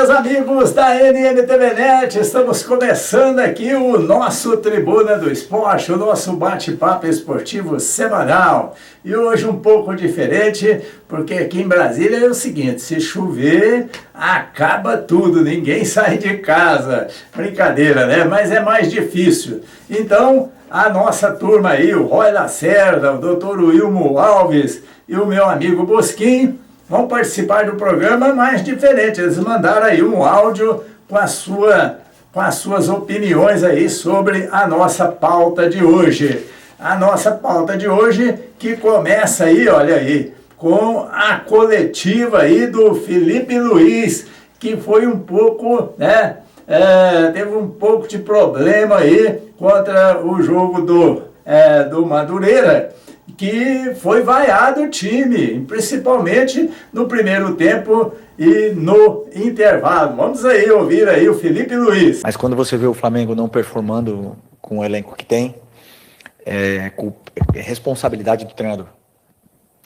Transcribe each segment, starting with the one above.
meus amigos da NNTV Net, estamos começando aqui o nosso Tribuna do Esporte, o nosso bate-papo esportivo semanal. E hoje um pouco diferente, porque aqui em Brasília é o seguinte, se chover, acaba tudo, ninguém sai de casa. Brincadeira, né? Mas é mais difícil. Então, a nossa turma aí, o Roy Lacerda, o Dr. Wilmo Alves e o meu amigo Bosquim, vão participar do programa mais diferente. Eles mandaram aí um áudio com as suas opiniões aí sobre a nossa pauta de hoje. A nossa pauta de hoje que começa aí, olha aí, com a coletiva aí do Felipe Luiz, que foi um pouco, né, teve um pouco de problema aí contra o jogo do Madureira, que foi vaiado o time, principalmente no primeiro tempo e no intervalo. Vamos aí ouvir aí o Felipe Luiz. Mas quando você vê o Flamengo não performando com o elenco que tem, é responsabilidade do treinador.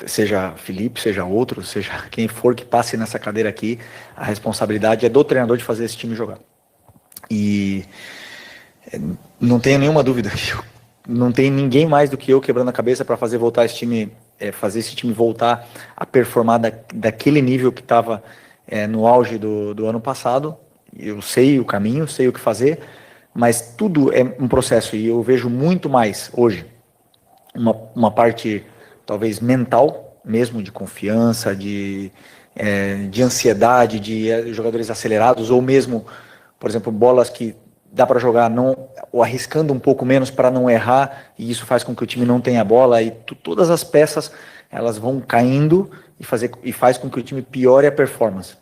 Seja Felipe, seja outro, seja quem for que passe nessa cadeira aqui, a responsabilidade é do treinador de fazer esse time jogar. E não tenho nenhuma dúvida que não tem ninguém mais do que eu quebrando a cabeça para fazer voltar esse time, fazer esse time voltar a performar daquele nível que estava no auge do ano passado. Eu sei o caminho, sei o que fazer, mas tudo é um processo e eu vejo muito mais hoje uma parte talvez mental mesmo, de confiança, de ansiedade, de jogadores acelerados ou mesmo, por exemplo, bolas que dá para jogar ou arriscando um pouco menos para não errar, e isso faz com que o time não tenha bola, e todas as peças elas vão caindo e faz com que o time piore a performance.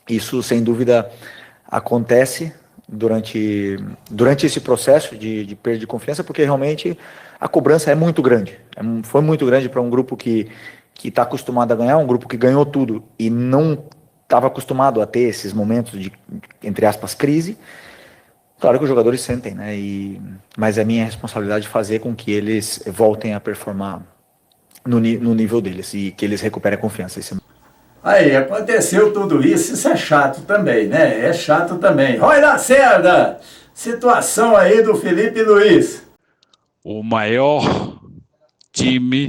Isso, sem dúvida, acontece durante esse processo de perda de confiança, porque realmente a cobrança é muito grande. Foi muito grande para um grupo que está acostumado a ganhar, um grupo que ganhou tudo e não estava acostumado a ter esses momentos de, entre aspas, crise. Claro que os jogadores sentem, né? Mas é minha responsabilidade fazer com que eles voltem a performar no nível deles e que eles recuperem a confiança. Aí, aconteceu tudo isso é chato também, né? É chato também. Roy Lacerda, situação aí do Felipe Luiz. O maior time,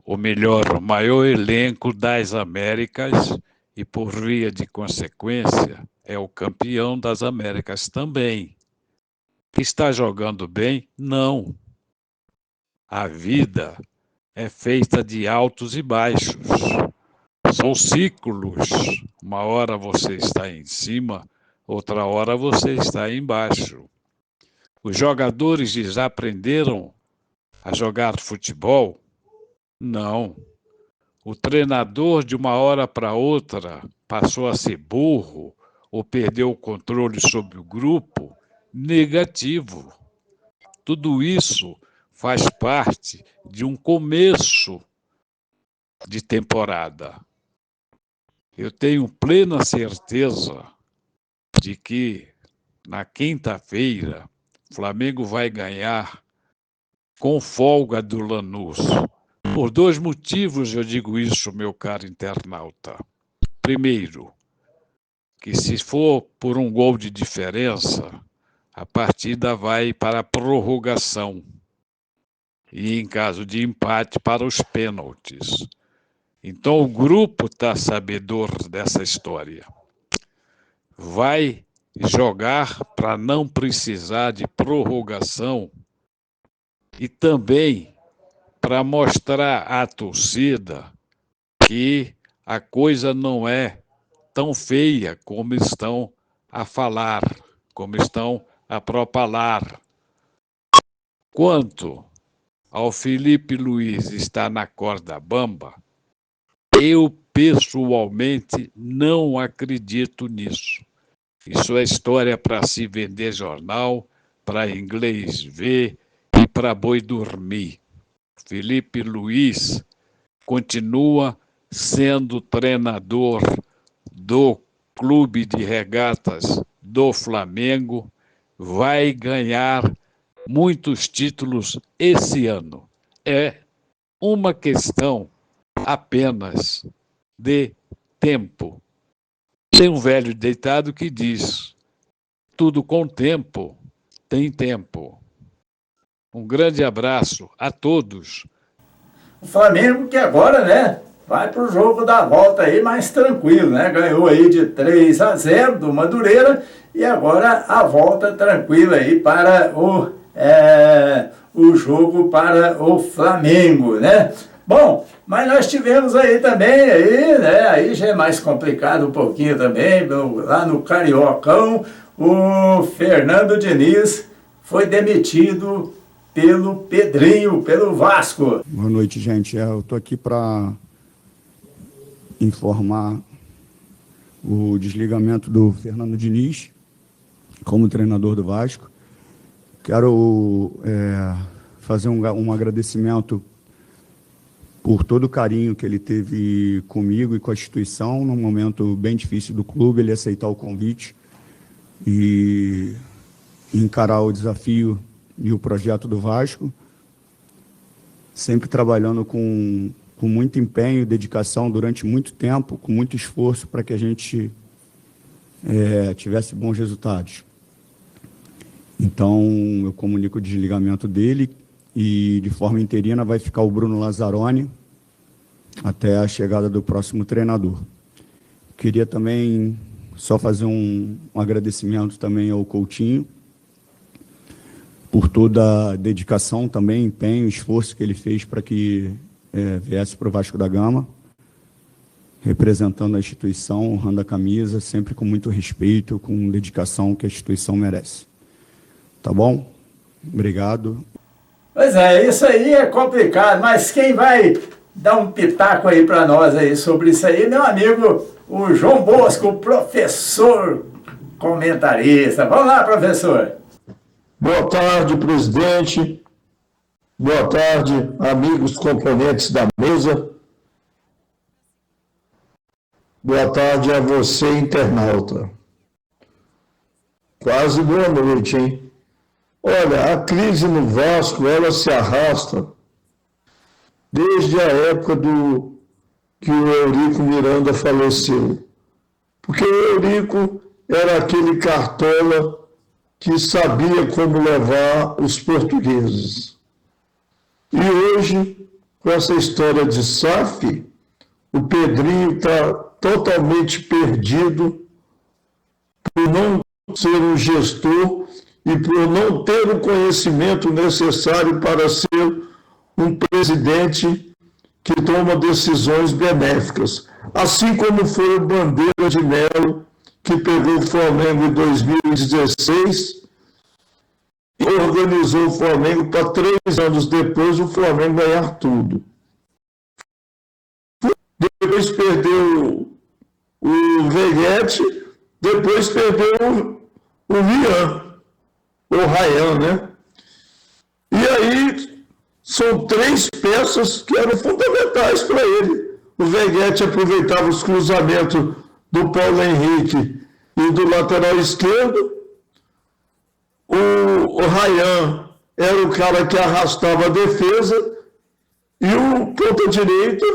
o maior elenco das Américas e, por via de consequência, é o campeão das Américas também. Está jogando bem? Não. A vida é feita de altos e baixos. São ciclos. Uma hora você está em cima, outra hora você está embaixo. Os jogadores desaprenderam a jogar futebol? Não. O treinador, de uma hora para outra, passou a ser burro ou perdeu o controle sobre o grupo? Negativo. Tudo isso faz parte de um começo de temporada. Eu tenho plena certeza de que na quinta-feira o Flamengo vai ganhar com folga do Lanús. Por dois motivos eu digo isso, meu caro internauta. Primeiro, que se for por um gol de diferença, a partida vai para a prorrogação. E, em caso de empate, para os pênaltis. Então, o grupo está sabedor dessa história. Vai jogar para não precisar de prorrogação e também para mostrar à torcida que a coisa não é tão feia como estão a falar, como estão a propalar. Quanto ao Felipe Luiz estar na corda bamba, eu pessoalmente não acredito nisso. Isso é história para se vender jornal, para inglês ver e para boi dormir. Felipe Luiz continua sendo treinador do Clube de Regatas do Flamengo, vai ganhar muitos títulos esse ano. É uma questão apenas de tempo. Tem um velho deitado que diz: tudo com tempo tem tempo. Um grande abraço a todos. O Flamengo que agora, né, vai para o jogo da volta aí mais tranquilo, né? Ganhou aí de 3-0 do Madureira e agora a volta tranquila aí para o jogo para o Flamengo, né? Bom, mas nós tivemos aí também, aí, né, aí já é mais complicado um pouquinho também, lá no Cariocão, o Fernando Diniz foi demitido pelo Pedrinho, pelo Vasco. Boa noite, gente. Eu estou aqui para informar o desligamento do Fernando Diniz como treinador do Vasco. Quero fazer um agradecimento por todo o carinho que ele teve comigo e com a instituição, num momento bem difícil do clube, ele aceitar o convite e encarar o desafio e o projeto do Vasco, sempre trabalhando com muito empenho e dedicação durante muito tempo, com muito esforço para que a gente tivesse bons resultados. Então, eu comunico o desligamento dele e, de forma interina, vai ficar o Bruno Lazzaroni até a chegada do próximo treinador. Queria também só fazer um agradecimento também ao Coutinho, por toda a dedicação também, empenho, esforço que ele fez para que viesse para o Vasco da Gama, representando a instituição, honrando a camisa, sempre com muito respeito, com dedicação que a instituição merece. Tá bom? Obrigado. Pois é, isso aí é complicado, mas quem vai dar um pitaco aí para nós aí sobre isso aí, meu amigo, o João Bosco, o professor comentarista. Vamos lá, professor. Boa tarde, presidente. Boa tarde, amigos componentes da mesa. Boa tarde a você, internauta. Quase boa noite, hein? Olha, a crise no Vasco, ela se arrasta desde a época que o Eurico Miranda faleceu. Porque o Eurico era aquele cartola que sabia como levar os portugueses. E hoje, com essa história de SAF, o Pedrinho está totalmente perdido por não ser um gestor e por não ter o conhecimento necessário para ser um presidente que toma decisões benéficas. Assim como foi o Bandeira de Melo, que pegou o Flamengo em 2016 e organizou o Flamengo para 3 anos depois o Flamengo ganhar tudo. Depois perdeu o Veguete, depois perdeu o Ryan, né? E aí são 3 peças que eram fundamentais para ele. O Veguete aproveitava os cruzamentos do Paulo Henrique e do lateral esquerdo. O Ryan era o cara que arrastava a defesa e o ponta direita,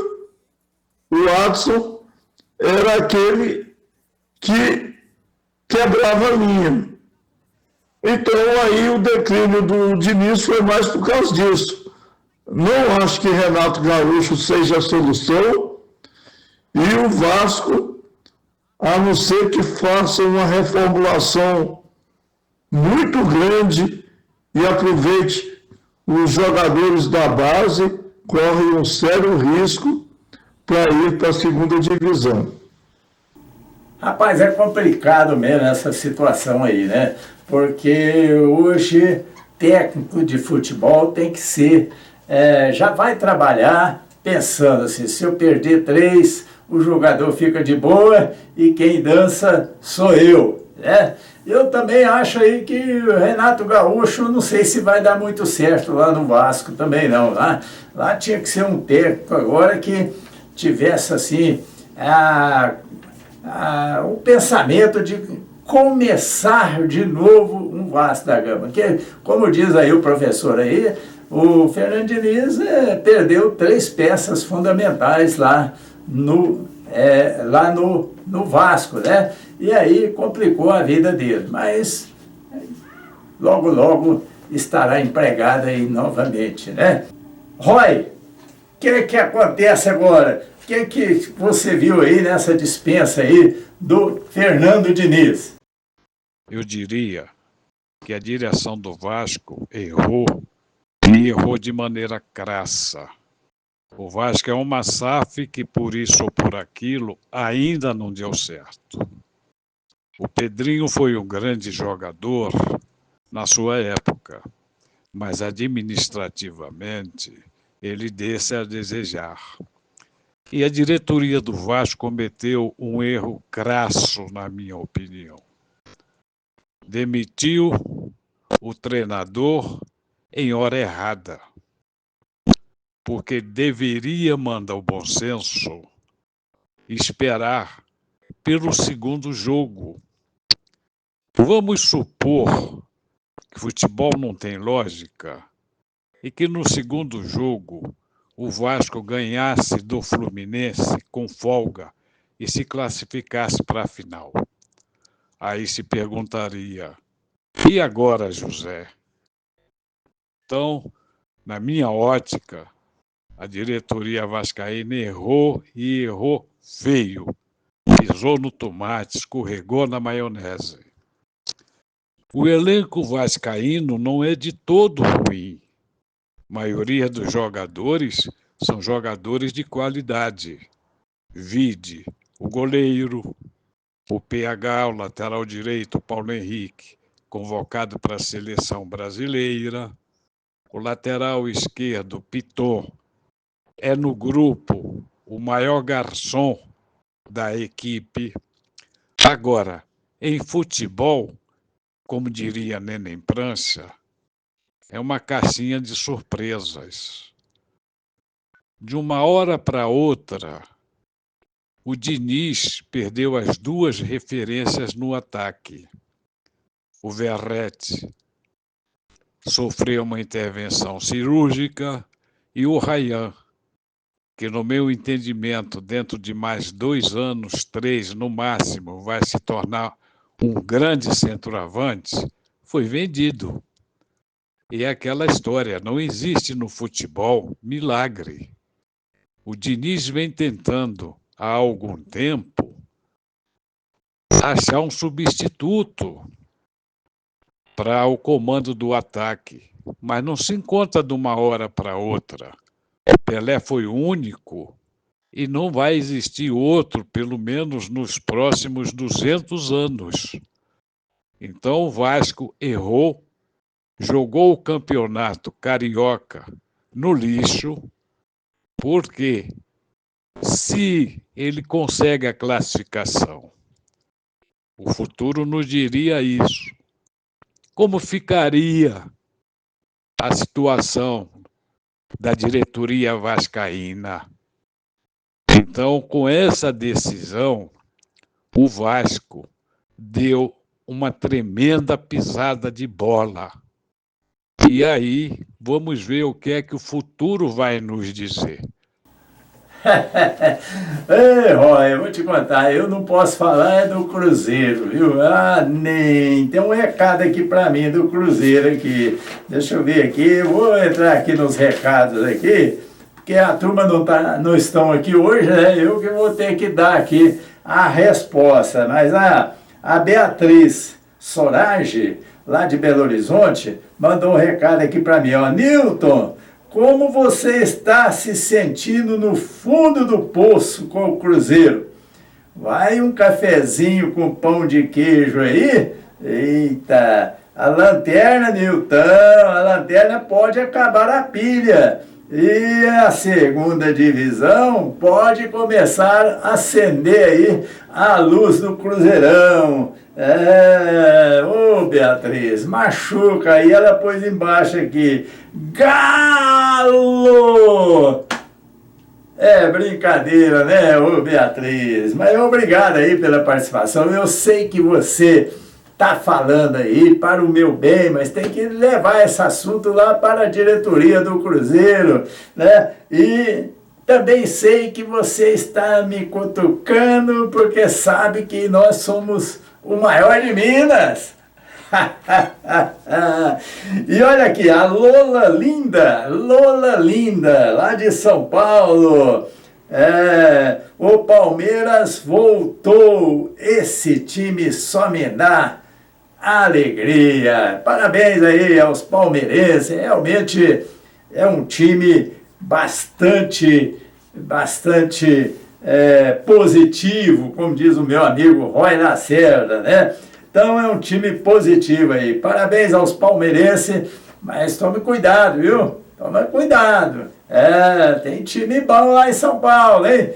o Watson, era aquele que quebrava a linha. Então aí o declínio do Diniz foi mais por causa disso. Não acho que Renato Gaúcho seja a solução e o Vasco, a não ser que faça uma reformulação muito grande e aproveite os jogadores da base, corre um sério risco para ir para a segunda divisão. Rapaz, é complicado mesmo essa situação aí, né? Porque hoje técnico de futebol tem que ser, já vai trabalhar pensando assim, se eu perder 3, o jogador fica de boa e quem dança sou eu, né? Eu também acho aí que o Renato Gaúcho, não sei se vai dar muito certo lá no Vasco também não. Lá tinha que ser um técnico agora que tivesse assim o pensamento de começar de novo um Vasco da Gama. Que, como diz aí o professor aí, o Fernando Diniz perdeu 3 peças fundamentais lá no lá no Vasco, né? E aí complicou a vida dele, mas logo, logo estará empregado aí novamente, né? Roy, o que acontece agora? O que você viu aí nessa dispensa aí do Fernando Diniz? Eu diria que a direção do Vasco errou e errou de maneira crassa. O Vasco é uma SAF que, por isso ou por aquilo, ainda não deu certo. O Pedrinho foi um grande jogador na sua época, mas administrativamente ele deixa a desejar. E a diretoria do Vasco cometeu um erro crasso, na minha opinião. Demitiu o treinador em hora errada, porque deveria mandar o bom senso esperar pelo segundo jogo. Vamos supor que futebol não tem lógica e que no segundo jogo o Vasco ganhasse do Fluminense com folga e se classificasse para a final. Aí se perguntaria, e agora, José? Então, na minha ótica, a diretoria vascaína errou e errou feio. Pisou no tomate, escorregou na maionese. O elenco vascaíno não é de todo ruim. A maioria dos jogadores são jogadores de qualidade. Vide o goleiro, o PH, o lateral direito, Paulo Henrique, convocado para a seleção brasileira. O lateral esquerdo, Piton, é no grupo o maior garçom da equipe. Agora, em futebol, como diria Neném Prancha, é uma caixinha de surpresas. De uma hora para outra, o Diniz perdeu as duas referências no ataque. O Verratti sofreu uma intervenção cirúrgica e o Ryan, que no meu entendimento, dentro de mais 2 anos, 3 no máximo, vai se tornar um grande centroavante, foi vendido. E é aquela história, não existe no futebol milagre. O Diniz vem tentando, há algum tempo, achar um substituto para o comando do ataque, mas não se encontra de uma hora para outra. Pelé foi o único e não vai existir outro, pelo menos nos próximos 200 anos. Então o Vasco errou, jogou o campeonato carioca no lixo, porque se ele consegue a classificação, o futuro nos diria isso. Como ficaria a situação da diretoria vascaína? Então, com essa decisão, o Vasco deu uma tremenda pisada de bola. E aí, vamos ver o que é que o futuro vai nos dizer. Ei, Roy, eu vou te contar, eu não posso falar do Cruzeiro, viu? Nem. Tem um recado aqui para mim do Cruzeiro aqui. Deixa eu ver aqui, vou entrar aqui nos recados aqui, porque a turma não estão aqui hoje, né? Eu que vou ter que dar aqui a resposta. Mas a Beatriz Sorage, lá de Belo Horizonte, mandou um recado aqui para mim, ó. Newton, como você está se sentindo no fundo do poço com o Cruzeiro? Vai um cafezinho com pão de queijo aí? Eita, a lanterna, Newton, a lanterna pode acabar a pilha. E a segunda divisão pode começar a acender aí a luz do Cruzeirão. Ô Beatriz, machuca aí, ela pôs embaixo aqui, Galo! É brincadeira, né, ô Beatriz? Mas obrigado aí pela participação. Eu sei que você tá falando aí para o meu bem, mas tem que levar esse assunto lá para a diretoria do Cruzeiro, né? E Também sei que você está me cutucando porque sabe que nós somos o maior de Minas. E olha aqui, a Lola Linda, lá de São Paulo. O Palmeiras voltou, esse time só me dá alegria. Parabéns aí aos palmeirenses, realmente é um time bastante positivo, como diz o meu amigo Roy Lacerda, né? Então é um time positivo aí. Parabéns aos palmeirenses, mas tome cuidado, viu? Toma cuidado. Tem time bom lá em São Paulo, hein?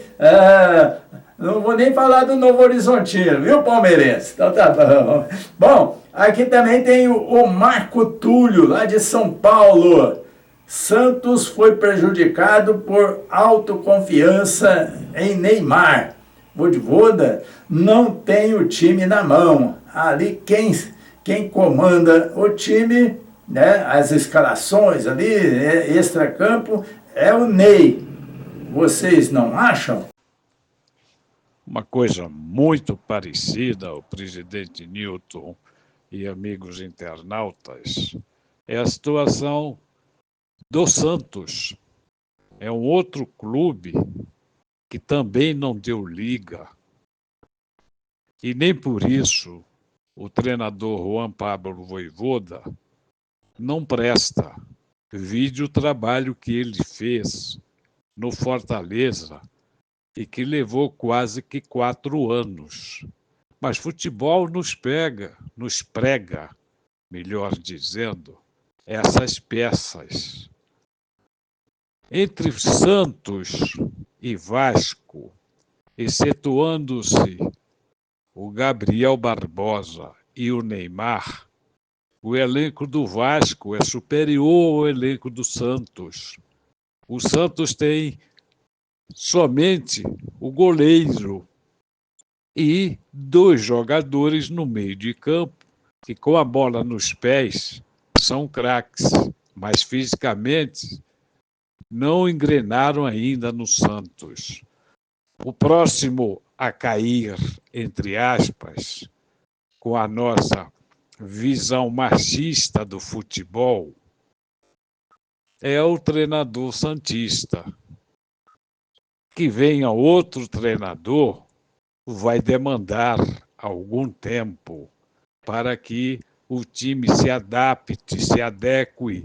Não vou nem falar do Novo Horizontino, viu, palmeirense? Então tá bom. Bom, aqui também tem o Marco Túlio, lá de São Paulo. Santos foi prejudicado por autoconfiança em Neymar. Vojvoda não tem o time na mão. Ali quem comanda o time, né, as escalações ali, extracampo, é o Ney. Vocês não acham? Uma coisa muito parecida ao presidente Newton e amigos internautas é a situação do Santos. É um outro clube que também não deu liga. E nem por isso o treinador Juan Pablo Vojvoda não presta. Vide o trabalho que ele fez no Fortaleza e que levou quase que 4 anos. Mas futebol nos prega, melhor dizendo, essas peças. Entre Santos e Vasco, excetuando-se o Gabriel Barbosa e o Neymar, o elenco do Vasco é superior ao elenco do Santos. O Santos tem somente o goleiro e 2 jogadores no meio de campo que, com a bola nos pés, são craques, mas fisicamente não engrenaram ainda no Santos. O próximo a cair, entre aspas, com a nossa visão machista do futebol, é o treinador santista. Que venha outro treinador vai demandar algum tempo para que o time se adapte, se adeque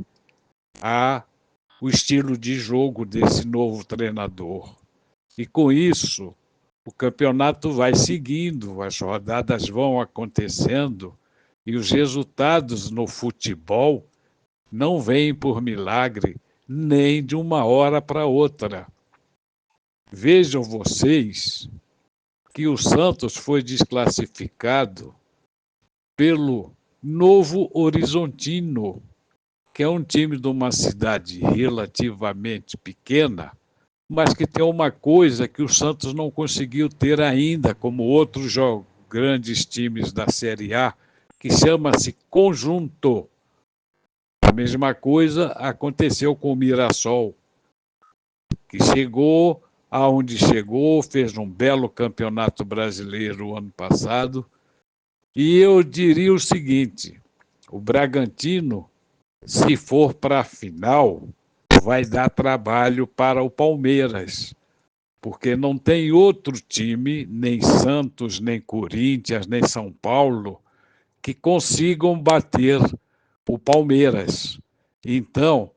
ao estilo de jogo desse novo treinador. E com isso, o campeonato vai seguindo, as rodadas vão acontecendo e os resultados no futebol não vêm por milagre nem de uma hora para outra. Vejam vocês que o Santos foi desclassificado pelo Novo Horizontino, que é um time de uma cidade relativamente pequena, mas que tem uma coisa que o Santos não conseguiu ter ainda, como outros grandes times da Série A, que chama-se conjunto. A mesma coisa aconteceu com o Mirassol, que chegou aonde chegou, fez um belo campeonato brasileiro ano passado. E eu diria o seguinte, o Bragantino, se for para a final, vai dar trabalho para o Palmeiras, porque não tem outro time, nem Santos, nem Corinthians, nem São Paulo, que consigam bater o Palmeiras. Então,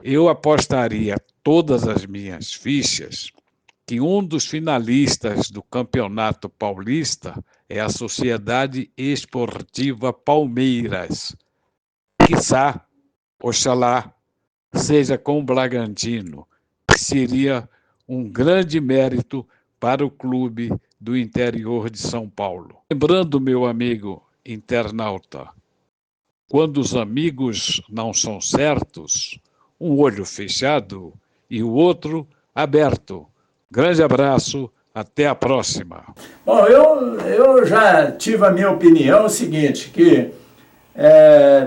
eu apostaria todas as minhas fichas que um dos finalistas do Campeonato Paulista é a Sociedade Esportiva Palmeiras. Quiçá, oxalá, seja com o Bragantino, que seria um grande mérito para o clube do interior de São Paulo. Lembrando, meu amigo internauta, quando os amigos não são certos, um olho fechado e o outro aberto. Grande abraço, até a próxima. Bom, eu já tive a minha opinião, o seguinte, que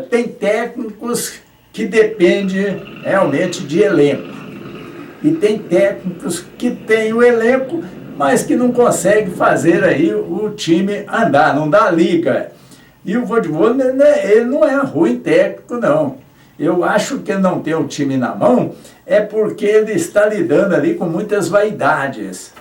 tem técnicos que dependem realmente de elenco. E tem técnicos que têm o elenco, mas que não conseguem fazer aí o time andar, não dá liga. E o Voivoda, ele não é ruim técnico, não. Eu acho que ele não tem o time na mão, é porque ele está lidando ali com muitas vaidades.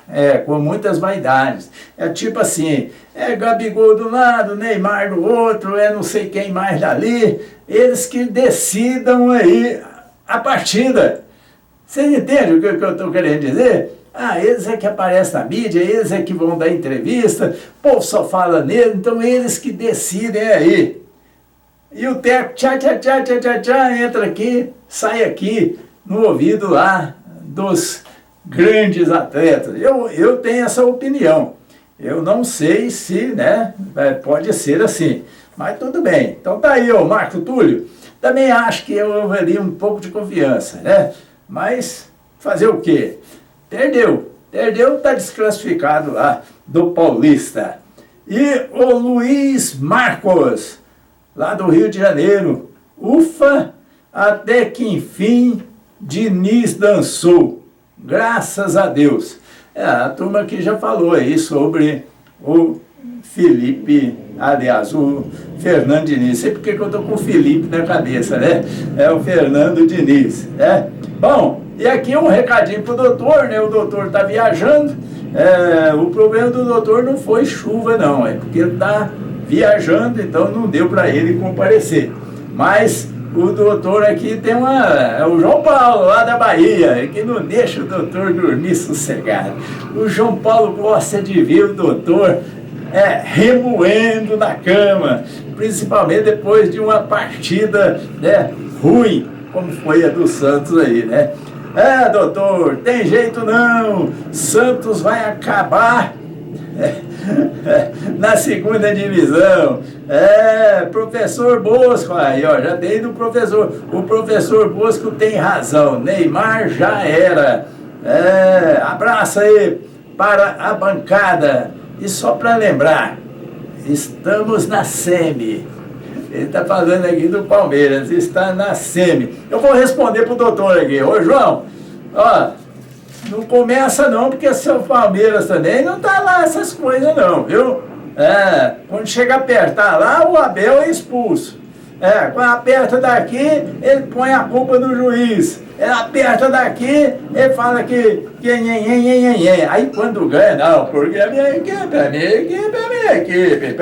Com muitas vaidades. É tipo assim, Gabigol do lado, Neymar do outro, não sei quem mais dali. Eles que decidam aí a partida. Vocês entendem o que eu estou querendo dizer? Eles é que aparecem na mídia, eles é que vão dar entrevista, o povo só fala nele, então eles que decidem aí. E o técnico, entra aqui, sai aqui, no ouvido lá dos grandes atletas. Eu tenho essa opinião. Eu não sei se, né, pode ser assim, mas tudo bem. Então tá aí, Marco Túlio. Também acho que eu ali um pouco de confiança, né? Mas fazer o quê? Perdeu, está desclassificado lá do Paulista. E o Luiz Marcos, lá do Rio de Janeiro, ufa, até que enfim Diniz dançou, graças a Deus. A turma aqui já falou aí sobre o Felipe, aliás, o Fernando Diniz. Sei porque que eu estou com o Felipe na cabeça, né? É o Fernando Diniz, né? Bom, e aqui um recadinho pro doutor, né? O doutor está viajando. O problema do doutor não foi chuva, não. É porque ele está viajando, então não deu para ele comparecer. Mas o doutor aqui tem o João Paulo, lá da Bahia, que não deixa o doutor dormir sossegado. O João Paulo gosta de ver o doutor remoendo na cama, principalmente depois de uma partida, né, ruim, como foi a do Santos aí, né? Doutor, tem jeito não, Santos vai acabar na segunda divisão. Professor Bosco, aí ó, já dei do professor. O professor Bosco tem razão, Neymar já era. Abraço aí para a bancada. E só para lembrar, estamos na semi. Ele está falando aqui do Palmeiras, está na semi. Eu vou responder para o doutor aqui. Ô João, ó, não começa não, porque seu Palmeiras também não tá lá essas coisas não, viu? Quando chega a apertar lá, o Abel é expulso. Quando aperta daqui, ele põe a culpa no juiz. Ele aperta daqui, ele fala que aí quando ganha, não, porque a minha equipe, a minha equipe, a minha equipe.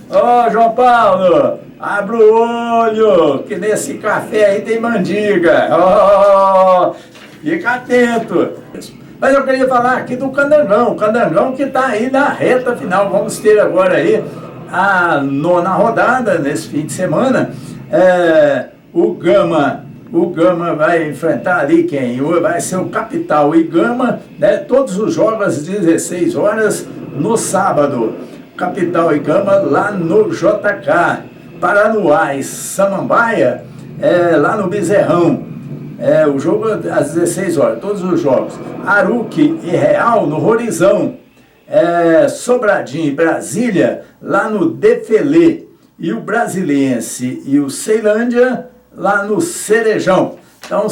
Ô, João Paulo, abre o olho, que nesse café aí tem mandiga. Fica atento. Mas eu queria falar aqui do Candangão. O Candangão que está aí na reta final. Vamos ter agora aí a 9ª rodada nesse fim de semana. O Gama vai enfrentar ali quem? Vai ser o Capital e Gama, né? Todos os jogos às 16 horas no sábado. Capital e Gama lá no JK. Paranoá e Samambaia lá no Bezerrão. O jogo às 16 horas, todos os jogos. Aruque e Real no Rorizão. Sobradinho e Brasília lá no Defelê. E o Brasiliense e o Ceilândia lá no Cerejão. Então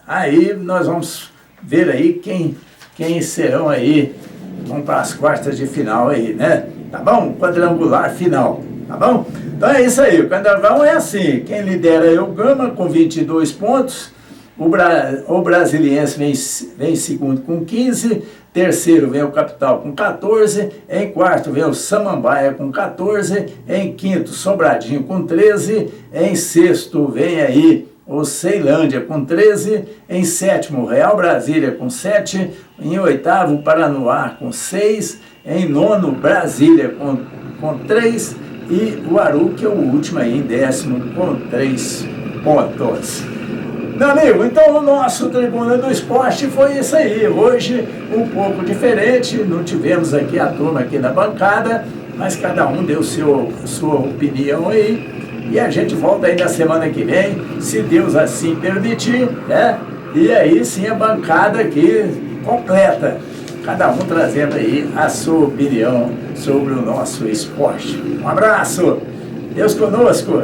aí nós vamos ver aí quem serão aí, vão para as quartas de final aí, né? Tá bom? Quadrangular final, tá bom? Então é isso aí, o Carnaval é assim, quem lidera é o Gama com 22 pontos, o Brasiliense vem segundo com 15, terceiro vem o Capital com 14, em quarto vem o Samambaia com 14, em quinto Sobradinho com 13, em sexto vem aí o Ceilândia com 13, em sétimo Real Brasília com 7, em oitavo Paranoá com 6, em nono Brasília com 3 e o Aruque é o último aí em décimo com 3 pontos. Meu amigo, então o nosso Tribuna do Esporte foi isso aí. Hoje um pouco diferente, não tivemos aqui a turma aqui na bancada, mas cada um deu sua opinião aí. E a gente volta aí na semana que vem, se Deus assim permitir, né? E aí sim a bancada aqui completa. Cada um trazendo aí a sua opinião sobre o nosso esporte. Um abraço, Deus conosco.